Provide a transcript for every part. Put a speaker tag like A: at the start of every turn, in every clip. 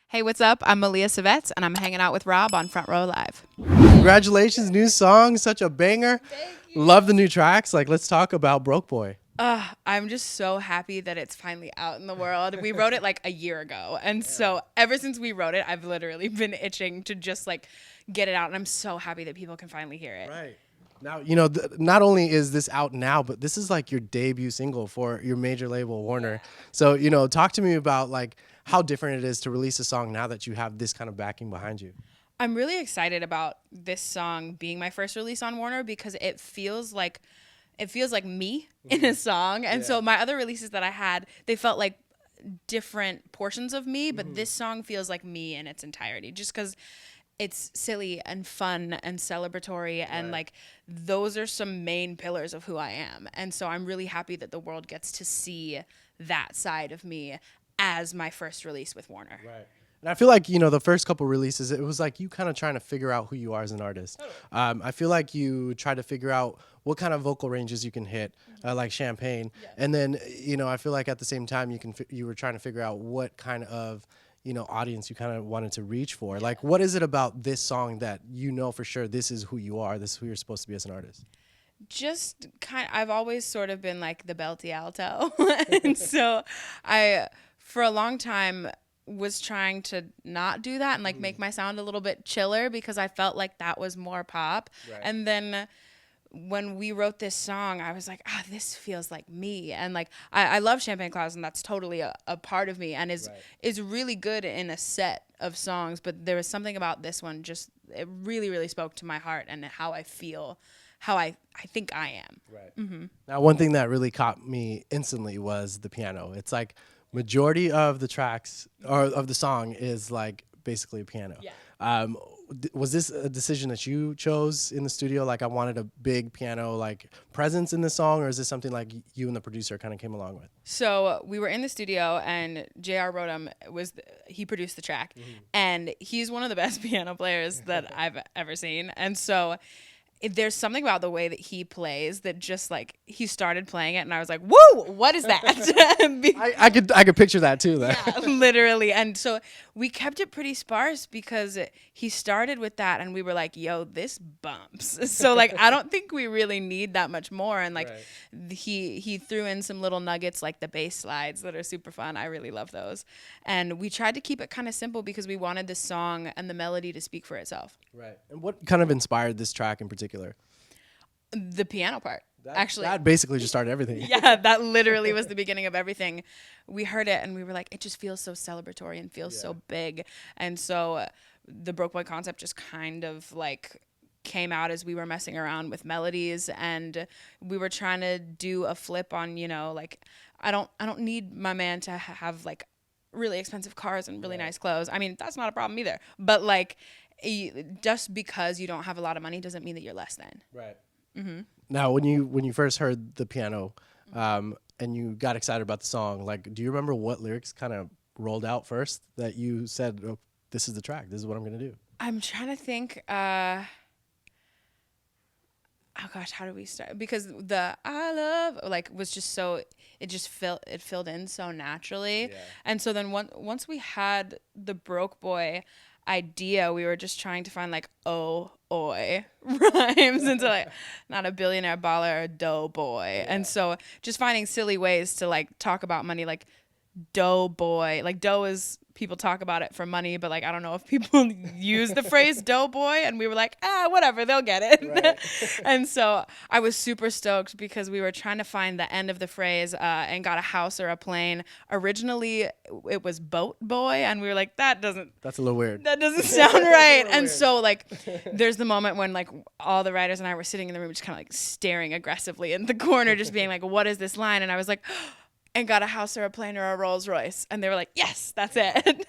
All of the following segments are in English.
A: Hey, what's up? I'm Malia Civetz, and I'm hanging out with Rob on Front Row Live.
B: Congratulations, new song, such a banger. Love the new tracks. Like, let's talk about Broke Boy.
A: I'm just so happy that it's finally out in the world. We wrote it like a year ago, and so ever since we wrote it, I've literally been itching to just like get it out, and I'm so happy that people can finally hear it.
B: Right. Now, not only is this out now, but this is like your debut single for your major label, Warner. So, talk to me about like how different it is to release a song now that you have this kind of backing behind you.
A: I'm really excited about this song being my first release on Warner because it feels like me in a song. And so my other releases that I had, they felt like different portions of me, but this song feels like me in its entirety just because it's silly and fun and celebratory and like those are some main pillars of who I am. And so I'm really happy that the world gets to see that side of me as my first release with Warner.
B: Right. And I feel like, the first couple releases, it was like you kind of trying to figure out who you are as an artist. I feel like you try to figure out what kind of vocal ranges you can hit, like Champagne. Yeah. And then, I feel like at the same time, you were trying to figure out what kind of, audience you kind of wanted to reach for. Like, what is it about this song that for sure this is who you are, this is who you're supposed to be as an artist?
A: I've always sort of been like the belty alto. And so for a long time, was trying to not do that and like make my sound a little bit chiller because I felt like that was more pop. Right. And then when we wrote this song, I was like, this feels like me. And like, I love Champagne Clouds and that's totally a part of me and is really good in a set of songs. But there was something about this one, it really, really spoke to my heart and how I feel, how I think I am.
B: Right. Mm-hmm. Now, one thing that really caught me instantly was the piano. It's like, majority of the tracks or of the song is like basically a piano. Yeah. Was this a decision that you chose in the studio? Like I wanted a big piano like presence in the song, or is this something like you and the producer kind of came along with?
A: So we were in the studio and J.R. Rodham he produced the track, and he's one of the best piano players that I've ever seen. And so there's something about the way that he plays that just like he started playing it and I was like, whoa, what is that?
B: I could picture that too.
A: Yeah, literally. And so we kept it pretty sparse because he started with that and we were like, yo, this bumps. So like, I don't think we really need that much more. And like he threw in some little nuggets like the bass slides that are super fun. I really love those. And we tried to keep it kind of simple because we wanted this song and the melody to speak for itself.
B: Right. And what kind of inspired this track in particular?
A: The piano part. Actually,
B: that basically just started everything.
A: Yeah, that literally was the beginning of everything. We heard it and we were like, it just feels so celebratory and feels so big. And so the Broke Boy concept just kind of like came out as we were messing around with melodies and we were trying to do a flip on, like I don't need my man to have like really expensive cars and really nice clothes. I mean, that's not a problem either. But like just because you don't have a lot of money doesn't mean that you're less than.
B: Right. Mm-hmm. Now, when you first heard the piano, and you got excited about the song, like, do you remember what lyrics kind of rolled out first that you said, oh, "This is the track. This is what I'm gonna do"?
A: I'm trying to think. Oh gosh, how do we start? Because the "I love" like was just so it filled in so naturally, and so then once we had the Broke Boy idea, we were just trying to find like oi rhymes into like not a billionaire baller or dough boy. And so just finding silly ways to like talk about money, like dough boy, like dough is people talk about it for money, but like I don't know if people use the phrase dough boy, and we were like, whatever, they'll get it. Right. And so I was super stoked because we were trying to find the end of the phrase and got a house or a plane. Originally it was boat boy, and we were like, that's a
B: little weird,
A: that doesn't sound right. And so like there's the moment when like all the writers and I were sitting in the room just kind of like staring aggressively in the corner, just being like, what is this line? And I was like, and got a house or a plane or a Rolls Royce. And they were like, yes, that's it.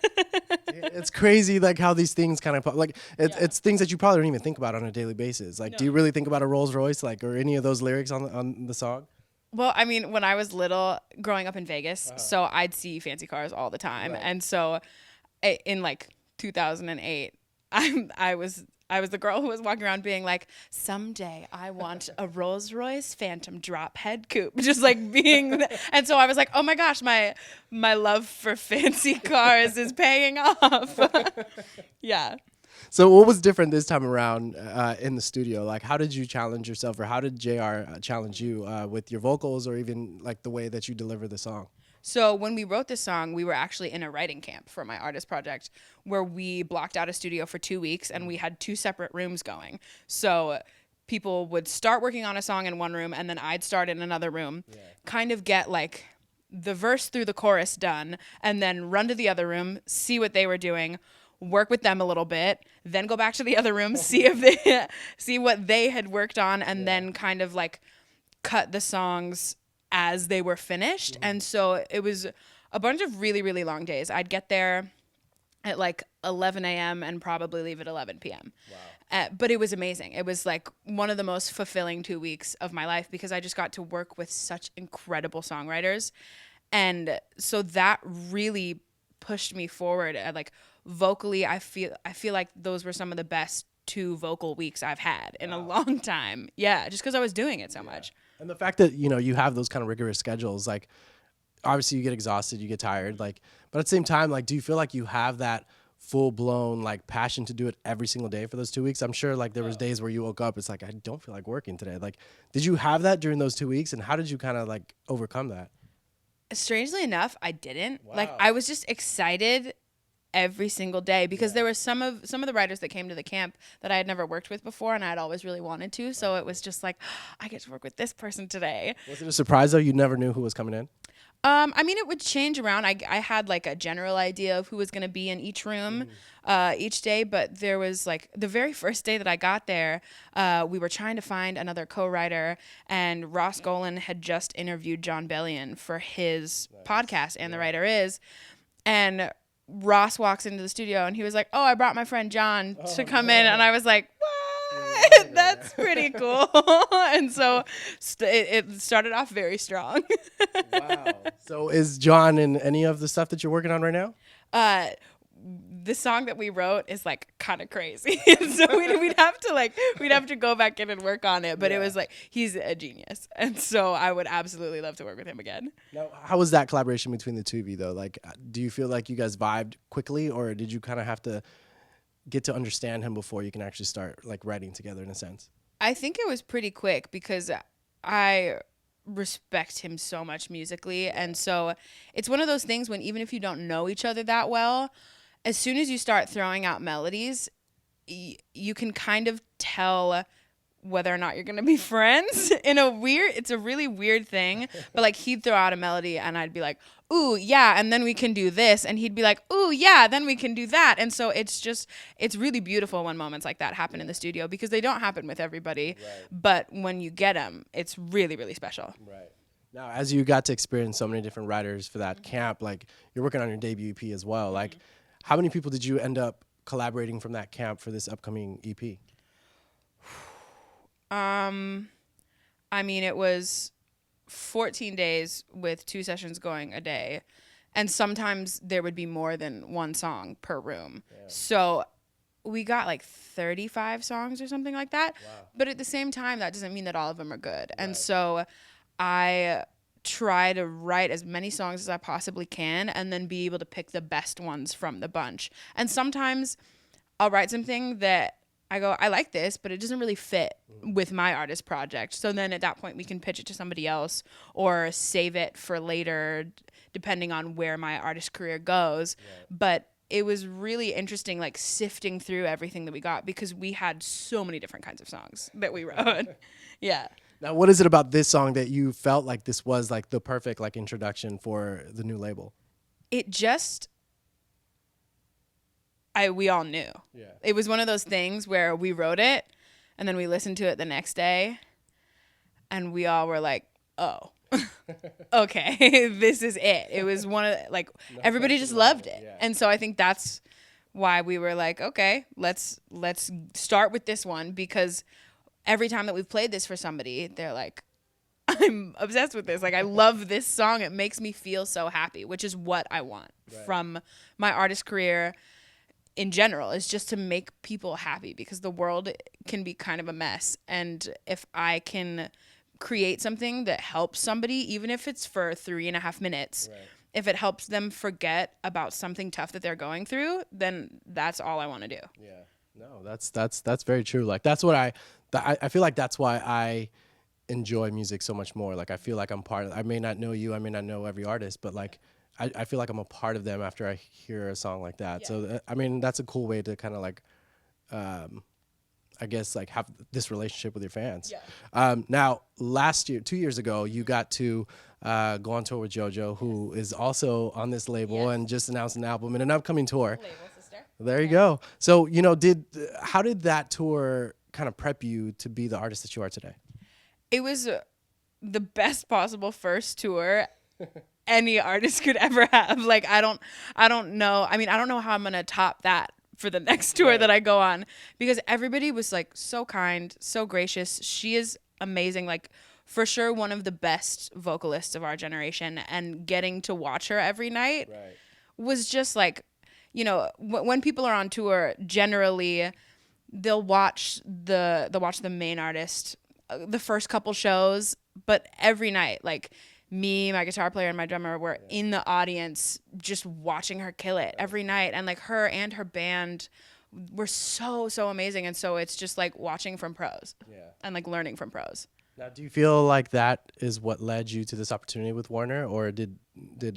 B: It's crazy like how these things kind of like it's things that you probably don't even think about on a daily basis. Like, do you really think about a Rolls Royce like or any of those lyrics on the song?
A: Well, I mean, when I was little, growing up in Vegas, so I'd see fancy cars all the time. Right. And so in like 2008, I was I was the girl who was walking around being like, someday I want a Rolls Royce Phantom drop head coupe, just like being. And so I was like, oh my gosh, my love for fancy cars is paying off. Yeah.
B: So what was different this time around in the studio? Like, how did you challenge yourself, or how did JR challenge you with your vocals, or even like the way that you deliver the song?
A: So when we wrote this song, we were actually in a writing camp for my artist project where we blocked out a studio for 2 weeks and we had 2 separate rooms going. So people would start working on a song in one room and then I'd start in another room, kind of get like the verse through the chorus done, and then run to the other room, see what they were doing, work with them a little bit, then go back to the other room, see if they see what they had worked on, and then kind of like cut the songs as they were finished. And so it was a bunch of really, really long days. I'd get there at like 11 a.m. and probably leave at 11 p.m. Wow. But it was amazing. It was like one of the most fulfilling 2 weeks of my life because I just got to work with such incredible songwriters. And so that really pushed me forward. Like vocally, I feel like those were some of the best 2 vocal weeks I've had in a long time. Yeah, just because I was doing it so much.
B: And the fact that, you know, you have those kind of rigorous schedules, like obviously you get exhausted, you get tired, like, but at the same time, like, do you feel like you have that full blown like passion to do it every single day for those 2 weeks? I'm sure like there was days where you woke up, it's like, I don't feel like working today. Like, did you have that during those 2 weeks, and how did you kind of like overcome that?
A: Strangely enough, I didn't. Wow. Like, I was just excited every single day because there were some of the writers that came to the camp that I had never worked with before and I had always really wanted to. So it was just like, I get to work with this person today.
B: Was it a surprise though? You never knew who was coming in?
A: I mean, it would change around. I had like a general idea of who was going to be in each room each day, but there was like the very first day that I got there, we were trying to find another co-writer, and Ross Golan had just interviewed John Bellion for his podcast, And the Writer Is, and Ross walks into the studio and he was like, oh, I brought my friend John to come in. And I was like, what? That's pretty cool. And so it started off very strong.
B: Wow. So is John in any of the stuff that you're working on right now?
A: The song that we wrote is like kind of crazy. So we'd have to go back in and work on it. But it was like, he's a genius. And so I would absolutely love to work with him again.
B: Now, how was that collaboration between the two of you though? Like, do you feel like you guys vibed quickly, or did you kind of have to get to understand him before you can actually start like writing together in a sense?
A: I think it was pretty quick because I respect him so much musically. And so it's one of those things when even if you don't know each other that well, as soon as you start throwing out melodies, you can kind of tell whether or not you're going to be friends it's a really weird thing. But like he'd throw out a melody and I'd be like, ooh, yeah. And then we can do this. And he'd be like, ooh, yeah, then we can do that. And so it's really beautiful when moments like that happen in the studio because they don't happen with everybody. Right. But when you get them, it's really, really special.
B: Right. Now, as you got to experience so many different writers for that camp, like you're working on your debut EP as well. Like how many people did you end up collaborating from that camp for this upcoming EP?
A: I mean, it was 14 days with 2 sessions going a day. And sometimes there would be more than one song per room. Yeah. So we got like 35 songs or something like that. Wow. But at the same time, that doesn't mean that all of them are good. Right. And so I try to write as many songs as I possibly can and then be able to pick the best ones from the bunch. And sometimes I'll write something that I go, I like this, but it doesn't really fit with my artist project. So then at that point we can pitch it to somebody else or save it for later, depending on where my artist career goes. Right. But it was really interesting, like sifting through everything that we got because we had so many different kinds of songs that we wrote. Yeah.
B: Now, what is it about this song that you felt like this was like the perfect like introduction for the new label?
A: It just... we all knew. Yeah. It was one of those things where we wrote it and then we listened to it the next day and we all were like, oh, okay, this is it. It was one of like, everybody just loved it. Yeah. And so I think that's why we were like, okay, let's start with this one because every time that we've played this for somebody, they're like, I'm obsessed with this. Like, I love this song. It makes me feel so happy, which is what I want from my artist career. in general, is just to make people happy, because the world can be kind of a mess. And if I can create something that helps somebody, even if it's for 3.5 minutes, right, if it helps them forget about something tough that they're going through, then that's all I want to do.
B: Yeah. No, that's very true. Like that's what I feel like that's why I enjoy music so much more. Like I feel like I'm part of, I may not know you, I may not know every artist, but like I feel like I'm a part of them after I hear a song like that. Yeah. So I mean, that's a cool way to kind of like I guess like have this relationship with your fans. Yeah. Now last year, 2 years ago, you got to go on tour with JoJo, who is also on this label and just announced an album and an upcoming tour.
A: Label sister.
B: There you go. So, you know, how did that tour kind of prep you to be the artist that you are today?
A: It was the best possible first tour any artist could ever have. Like, I don't know. I mean, I don't know how I'm going to top that for the next tour that I go on, because everybody was like so kind, so gracious. She is amazing. Like, for sure, one of the best vocalists of our generation, and getting to watch her every night was just like, you know, when people are on tour, generally they'll watch the main artist the first couple shows, but every night, like me, my guitar player, and my drummer were in the audience just watching her kill it every night. And like her and her band were so amazing. And so it's just like watching from pros and like learning from pros.
B: Now, do you feel like that is what led you to this opportunity with Warner, or did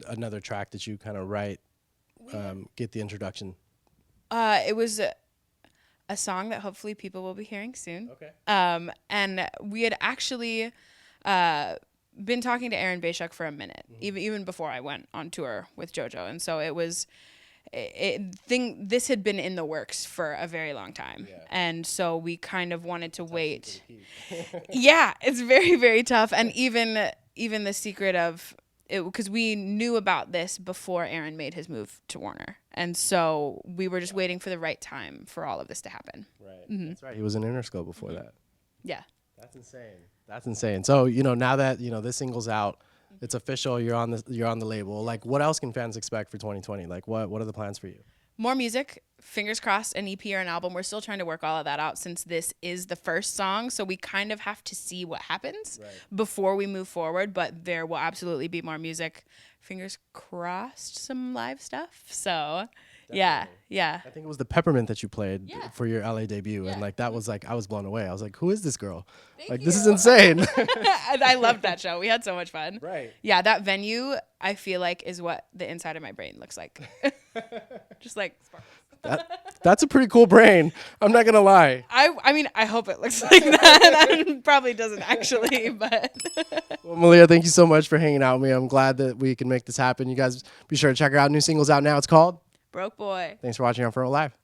B: another track that you kind of write get the introduction?
A: It was a song that hopefully people will be hearing soon. Okay. And we had actually been talking to Aaron Bashuk for a minute, even before I went on tour with JoJo, and so it was this had been in the works for a very long time, and so we kind of wanted to wait. Yeah, it's very, very tough, and even the secret of it, because we knew about this before Aaron made his move to Warner, and so we were just waiting for the right time for all of this to happen.
B: Right. That's right. He was in Interscope before that.
A: Yeah.
B: That's insane. That's insane. So, you know, now that, you know, this single's out, it's official, you're on the label. Like, what else can fans expect for 2020? Like, what are the plans for you?
A: More music, fingers crossed, an EP or an album. We're still trying to work all of that out, since this is the first song, so we kind of have to see what happens before we move forward, but there will absolutely be more music. Fingers crossed, some live stuff. So definitely. Yeah.
B: I think it was the Peppermint that you played for your LA debut, and like that was like, I was blown away. I was like, who is this girl? Thank you. This is insane.
A: I loved that show. We had so much fun.
B: Right.
A: Yeah, that venue, I feel like, is what the inside of my brain looks like. Just like sparkles.
B: That's a pretty cool brain. I'm not gonna lie.
A: I mean, I hope it looks like that. It probably doesn't actually, but.
B: Well, Malia, thank you so much for hanging out with me. I'm glad that we can make this happen. You guys be sure to check her out. New single's out now. It's called
A: Broke Boy.
B: Thanks for watching on Front Row Live.